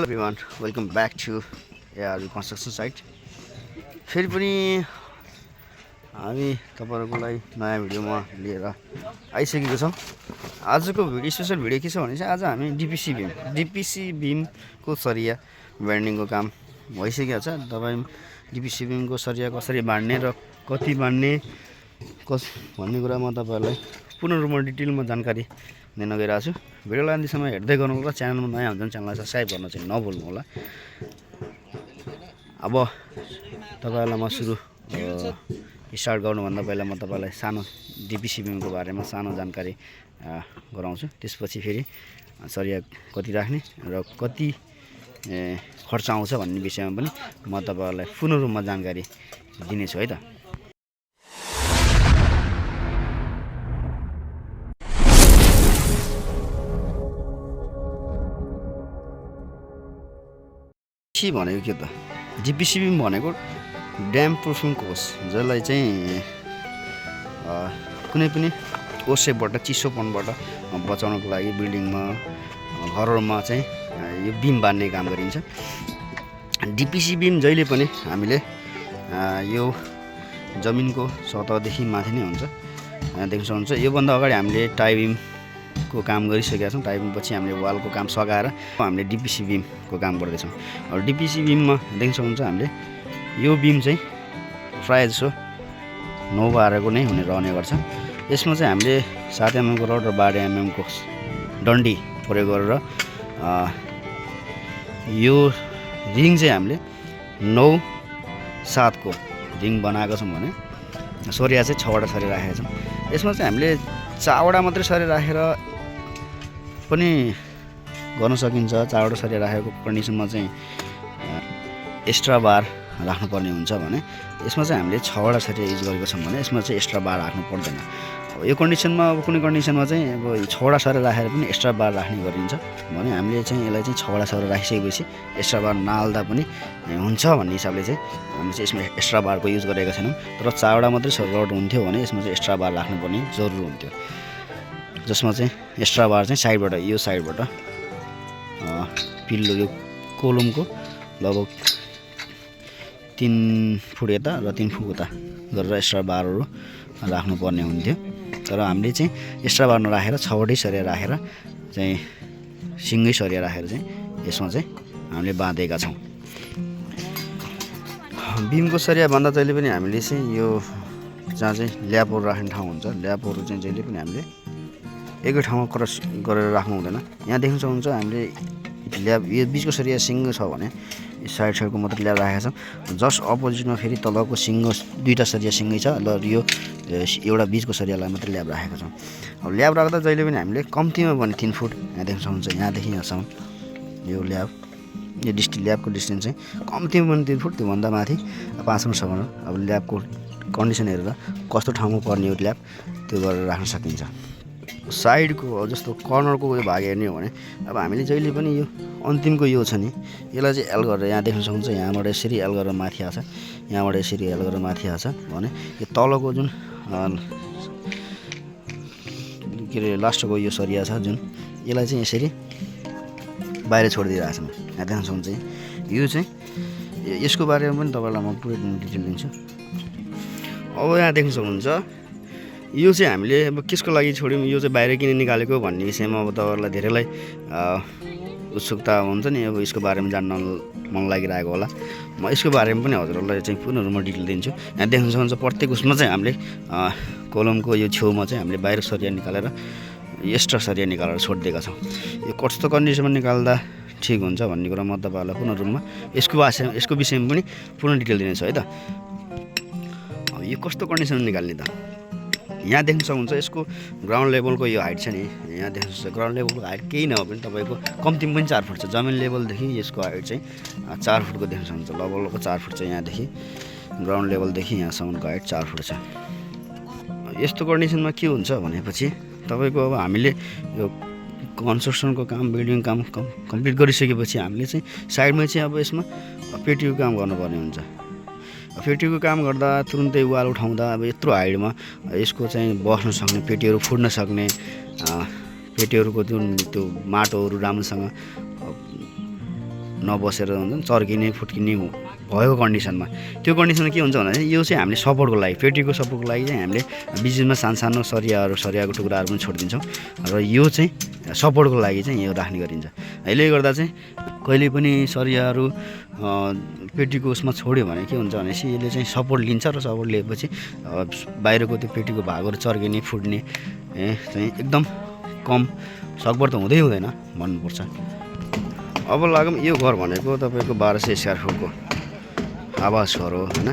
Hello everyone, welcome back to ARV construction site. फेरि पनि हामी तपाईहरुको लागि नयाँ भिडियोमा लिएर आइसकेको छौं। आजको भिडियो स्पेशल भिडियो के छ भने चाहिँ आज हामी DPC Beam को सरिया बाइन्डिङको काम भइसकेको छ। तपाई DPC Beam को सरिया कसरी बाड्ने र कति बाड्ने भन्ने कुरा म तपाईहरुलाई पूर्ण रूपमा डिटेलमा जानकारी दिन गइरहेको छु। भिडियोलाई अन्तिमसम्म हेर्दै गर्नु होला। च्यानलमा नयाँ हुनुहुन्छ च्यानललाई सब्स्क्राइब गर्न चाहिँ नभुल्नु होला। अब तपाईहरुलाई म सुरु स्टार्ट गर्नुभन्दा पहिला म तपाईलाई सानो DPC Beam को बारेमा सानो जानकारी गराउँछु। त्यसपछि फेरि सरिया कति राख्ने र कति खर्च आउँछ भन्ने विषयमा पनि म तपाईहरुलाई पूर्ण रूपमा जानकारी दिनेछु है त। भनेको के त DPC Beam भनेको ड्याम प्रुफिङ कोर्स, जसलाई चाहिँ कुनै पनि ओसेबाट चिसोपनबाट बचाउनको लागि बिल्डिङमा घरहरुमा चाहिँ यो बीम बान्ने काम गरिन्छ। DPC Beam जहिले पनि हामीले यो जमिनको सतहदेखि माथि नै हुन्छ। देख्न सक्नुहुन्छ यो भन्दा अगाडि हामीले टाई बीम को काम गरिसकेका छौं। टाई बीम पछि हामीले वालको काम सघाएर हामीले DPC Beam को काम गर्दै छौं। अब DPC Beam मा देख्न सक्नुहुन्छ हामीले यो बीम चाहिँ प्राय जसो 9/12 को नै हुने रहने गर्छ। यसमा चाहिँ हामीले 7 mm को रड र 12 mm को डन्डी प्रयोग गरेर यो रिङ चाहिँ हामीले 9/7 को रिङ बनाएको छौं भने सरिया चाहिँ 6 वटा सरिया राखेका छौं। यसमा चाहिँ हामीले 4 वटा मात्रै सरिया राखेर पनि गर्न सकिन्छ। 4 वटा सरिया राखेको कन्डिसनमा चाहिँ एक्स्ट्रा बार राख्नुपर्ने हुन्छ भने यसमा चाहिँ हामीले 6 वटा सरिया युज गरेको छौं भने यसमा चाहिँ एक्स्ट्रा बार राख्नु पर्दैन। अब यो कन्डिसनमा अब कुनै कन्डिसनमा चाहिँ अब 6 वटा सरिया राखेर पनि एक्स्ट्रा बार राख्ने गरिन्छ भने हामीले चाहिँ यसलाई चाहिँ 6 वटा सरिया राखिसकेपछि एक्स्ट्रा बार नहाल्दा पनि हुन्छ भन्ने हिसाबले चाहिँ हामीले चाहिँ यसमा एक्स्ट्रा बारको युज गरेका छैनौं। तर 4 वटा मात्रै रड हुन्थ्यो भने यसमा चाहिँ एक्स्ट्रा बार राख्नुपर्ने जरुरी हुन्थ्यो। जसमा चाहिँ एक्स्ट्रा बार चाहिँ साइडबाट यो साइडबाट पिल्लो यो कोलमको लगभग 3 फुट यता र 3 फुट उता गरेर एक्स्ट्रा बारहरु राख्नुपर्ने हुन्थ्यो। तर हामीले चाहिँ एक्स्ट्रा बार नराखेर 6 वटै सरिया राखेर चाहिँ सिंगै सरिया राखेर चाहिँ यसमा चाहिँ हामीले बाँधेका छौं। बीमको सरिया भन्दा जहिले पनि हामीले चाहिँ यो जहाँ चाहिँ ल्यापहरु राख्ने ठाउँ हुन्छ, ल्यापहरु चाहिँ जहिले पनि हामीले एकै ठाउँमा क्रस गरेर राख्नु हुँदैन। यहाँ देख्न सक्नुहुन्छ हामीले ल्याब यो बीचको सरिया सिंगो छ भने साइडको मात्र ल्याब राखेका छौं। जस्ट अपोजिटमा फेरि तलको सिंगो दुईटा सरिया सिंगै छ र यो एउटा बीचको सरियालाई मात्र ल्याब राखेका छौं। अब ल्याब राख्दा जहिले पनि हामीले कम्तिमा भने 3 फुट यहाँ देख्न सक्नुहुन्छ यहाँदेखि यहाँसम्म यो ल्याब यो ल्याबको डिस्टेन्स चाहिँ कम्तिमा भने 3 फुट, त्यो भन्दा माथि 5 फुटसम्म। अब ल्याबको कन्डिसन हेरेर कस्तो ठाउँमा पर्ने यो ल्याब त्यो गरेर राख्न सकिन्छ। साइडको जस्तो कर्नरको यो भाग हेर्ने हो भने अब हामीले जहिले पनि यो अन्तिमको यो छ नि यसलाई चाहिँ एल गरेर यहाँ देख्न सक्नुहुन्छ यहाँबाट यसरी एल गरेर माथि आछ, यहाँबाट यसरी एल गरेर माथि आछ भने यो तलको जुन के रे लास्टको यो सरिया छ जुन यसलाई चाहिँ यसरी बाहिर छोडिदिइरहेछ। यहाँ देख्न सक्नुहुन्छ यो चाहिँ यसको बारेमा पनि तपाईलाई म पुरै डिटेल दिन्छु। अब यहाँ देख्न सक्नुहुन्छ यो चाहिँ हामीले अब केसको लागि छोड्यौं, यो चाहिँ बाहिर किन निकालेको भन्ने विषयमा अब तपाईहरुलाई धेरैलाई उत्सुकता हुन्छ नि। अब यसको बारेमा जान्न मन लागिरहेको होला। म यसको बारेमा पनि हजुरहरुलाई चाहिँ पूर्ण रूपमा डिटेल दिन्छु। यहाँ देख्न सक्नुहुन्छ प्रत्येक उसमा चाहिँ हामीले कोलमको यो छेउमा चाहिँ हामीले बाहिर सरिया निकालेर एक्स्ट्रा सरिया निकालेर छोड्दिएका छौं। यो कस्तो कन्डिसनमा निकाल्दा ठीक हुन्छ भन्ने कुरा म तपाईहरुलाई पूर्ण रूपमा यसको विषयमा पनि पूर्ण डिटेल दिनेछु है त। अब यो कस्तो कन्डिसनमा निकाल्ने त यहाँ देख्न सक्नुहुन्छ यसको ग्राउन्ड लेभलको यो हाइट छ नि, यहाँ देख्न सक्नुहुन्छ ग्राउन्ड लेभलको हाइट केही नभए पनि तपाईको कम्तिमा पनि 4 फुट छ। जमिन लेभलदेखि यसको हाइट चाहिँ 4 फुटको देख्न सक्नुहुन्छ। लगभग 4 फुट छ यहाँदेखि ग्राउन्ड लेभलदेखि यहाँसम्मको हाइट 4 फुट छ। यस्तो कन्डिसनमा के हुन्छ भनेपछि तपाईको अब हामीले यो कन्स्ट्रक्सनको काम बिल्डिङ काम कम्प्लिट गरिसकेपछि हामीले चाहिँ साइडमा चाहिँ अब यसमा पेटीको काम गर्नुपर्ने हुन्छ। पेटीको काम गर्दा तुरुन्तै वाल उठाउँदा अब यत्रो हाइटमा यसको चाहिँ बस्न सक्ने पेटीहरु फुट्न सक्ने पेटीहरुको त्यो माटोहरु राम्रोसँग नबसेर हुन्छ चर्किने फुट्किने भएको कन्डिसनमा त्यो कन्डिसनमा के हुन्छ भन्दाखेरि यो चाहिँ हामीले सपोर्टको लागि पेटीको सपोर्टको लागि चाहिँ हामीले बिचमा सानो सरियाको टुक्राहरू पनि छोडिदिन्छौँ र यो चाहिँ सपोर्टको लागि चाहिँ यो राख्ने गरिन्छ। यसले गर्दा चाहिँ कहिले पनि सरियाहरू पेटीको उसमा छोड्यो भने के हुन्छ भनेपछि यसले चाहिँ सपोर्ट लिन्छ र सपोर्ट लिएपछि बाहिरको त्यो पेटीको भागहरू चर्किने फुट्ने चाहिँ एकदम कम सकभर त हुँदैन भन्नुपर्छ। अब लागौँ यो घर भनेको तपाईँको 1200 स्क्वायर फुटको आवास घर हो होइन।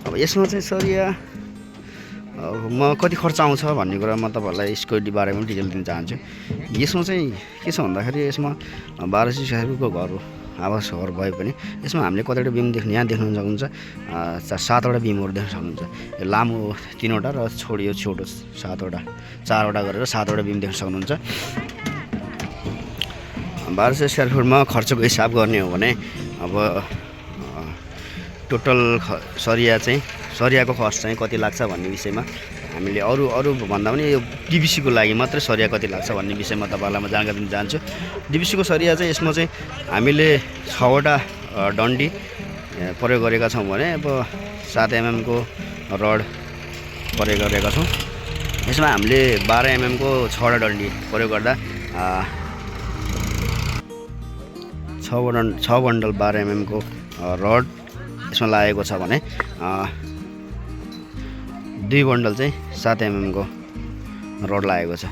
अब यसमा चाहिँ सरिया म कति खर्च आउँछ भन्ने कुरा म तपाईँहरूलाई यसको बारेमा डिटेल दिन चाहन्छु। यसमा चाहिँ के छ भन्दाखेरि यसमा 1200 स्क्वायर फुटको घर हो आवास घर भए पनि यसमा हामीले कतिवटा बिम देख्नु यहाँ देख्नु सक्नुहुन्छ 7वटा बिमहरू देख्न सक्नुहुन्छ। यो लामो 3वटा र यो छोटो 4वटा गरेर 7वटा बिम देख्न सक्नुहुन्छ। 1200 स्क्वायर फुटमा खर्चको हिसाब गर्ने हो भने अब टोटल सरियाको खर्च चाहिँ कति लाग्छ भन्ने विषयमा हामीले अरू भन्दा पनि यो डिपिसीको लागि मात्रै सरिया कति लाग्छ भन्ने विषयमा तपाईँहरूलाई म जानकारी दिन चाहन्छु। डिपिसीको सरिया चाहिँ यसमा चाहिँ हामीले 6वटा डन्डी प्रयोग गरेका छौँ भने अब 7 mm को रड प्रयोग गरेका छौँ। यसमा हामीले 12 mm को 6वटा डन्डी प्रयोग गर्दा 6 बन्डल 12 mm को रड यसमा लागेको छ भने 2 बन्डल चाहिँ 7 mm को रड लागेको छ,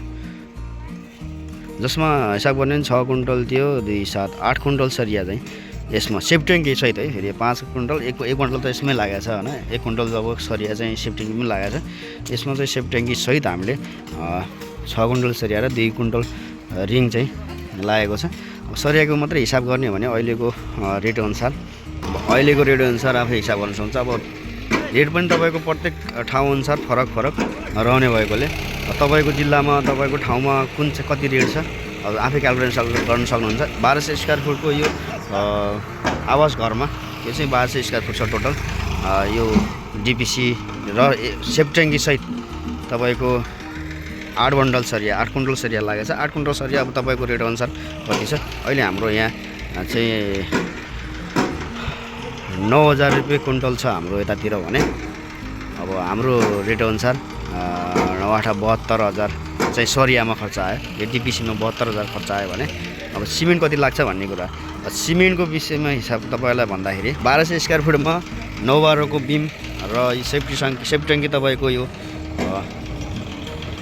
जसमा हिसाब गर्ने 6 कुन्टल थियो 2 7 8 कुन्टल सरिया चाहिँ यसमा सेफ्ट्याङ्की सहित है। फेरि 5 कुन्टल 1 कुन्टल त यसमै लागेको छ होइन। 1 कुन्टल जब सरिया चाहिँ सेफ्ट्याङ्की पनि लागेको छ। यसमा चाहिँ सेफ्ट्याङ्की सहित हामीले 6 कुन्टल सरिया र 2 कुन्टल रिङ चाहिँ लागेको छ। सरियाको मात्रै हिसाब गर्ने हो भने अहिलेको रेट अनुसार आफै हिसाब गर्न सक्नुहुन्छ। अब रेट पनि तपाईँको प्रत्येक ठाउँ अनुसार फरक रहने भएकोले तपाईँको जिल्लामा तपाईँको ठाउँमा कुन चाहिँ कति रेट छ अब आफै क्यालकुलेसन गर्न सक्नुहुन्छ। 1200 स्क्वायर फुटको यो आवास घरमा यो चाहिँ 1200 स्क्वायर फुट छ टोटल। यो डिपिसी र सेफ्ट्याङ्की सहित तपाईँको 8 बन्डल सरिया 8 कुन्टल सरिया लागेको छ। 8 कुन्टल सरिया अब तपाईँको रेट अनुसार कति छ अहिले हाम्रो यहाँ चाहिँ 9000 रुपियाँ कुन्टल छ हाम्रो यतातिर भने अब हाम्रो रेट अनुसार 72,000 चाहिँ सरियामा खर्च आयो। यो डिपिसीमा 72,000 खर्च आयो भने अब सिमेन्ट कति लाग्छ भन्ने कुरा सिमेन्टको विषयमा हिसाब तपाईँलाई भन्दाखेरि 1200 स्क्वायर फुटमा 9-12 को बिम र सेफ्ट्याङ्की तपाईँको यो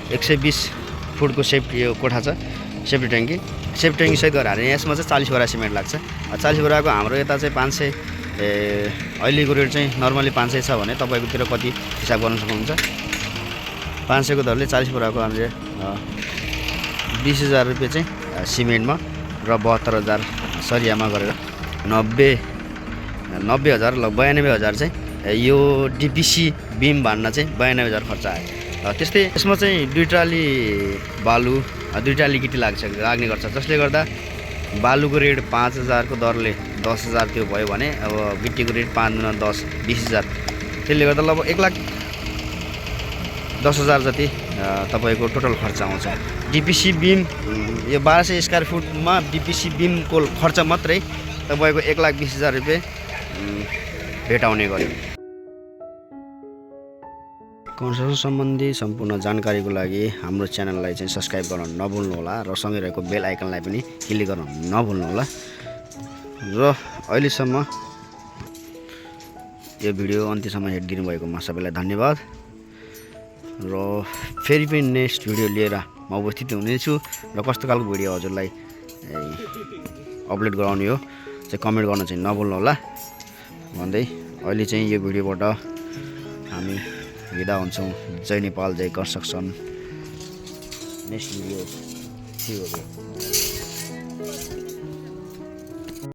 120 फुटको यो कोठा छ सेफ्ट्याङ्की सहित गरेर यसमा चाहिँ 40 बोरा सिमेन्ट लाग्छ। 40 बोराको हाम्रो यता चाहिँ 500 अहिलेको रेट चाहिँ नर्मली 500 छ भने तपाईँकोतिर कति हिसाब गर्न सक्नुहुन्छ। 500 को दरले 40 बोराको हामीले 20,000 रुपियाँ चाहिँ सिमेन्टमा र 72,000 सरियामा गरेर 90,000 ल 92,000 चाहिँ यो डिपिसी बिम बान्न चाहिँ 92,000 खर्च आयो। त्यस्तै यसमा चाहिँ 2 ट्राली बालु 2 ट्राली गिटी लाग्ने गर्छ, जसले गर्दा बालुको रेट 5,000 को दरले 10,000 त्यो भयो भने अब गिटीको रेट 5 × 10 20,000 त्यसले गर्दा लगभग 1,10,000 जति तपाईँको टोटल खर्च आउँछ। डिपिसी बिम यो 1200 स्क्वायर फुटमा डिपिसी बिमको खर्च मात्रै तपाईँको 1,20,000 रुपियाँ भेटाउने गर्यो। कन्स्ट्रक्सन सम्बन्धी सम्पूर्ण जानकारीको लागि हाम्रो च्यानललाई चाहिँ सब्सक्राइब गर्न नभुल्नुहोला र सँगै रहेको बेल आइकनलाई पनि क्लिक गर्न नभुल्नुहोला। र अहिलेसम्म यो भिडियो अन्त्यसम्म हेरिदिनु भएकोमा सबैलाई धन्यवाद। र फेरि पनि नेक्स्ट भिडियो लिएर म उपस्थित हुनेछु र कस्तो खालको भिडियो हजुरलाई अपलोड गराउने हो चाहिँ कमेन्ट गर्न चाहिँ नभुल्नुहोला भन्दै अहिले चाहिँ यो भिडियोबाट हामी बिदा हुन्छौँ। जय नेपाल जय कन्स्ट्रक्सन। Next video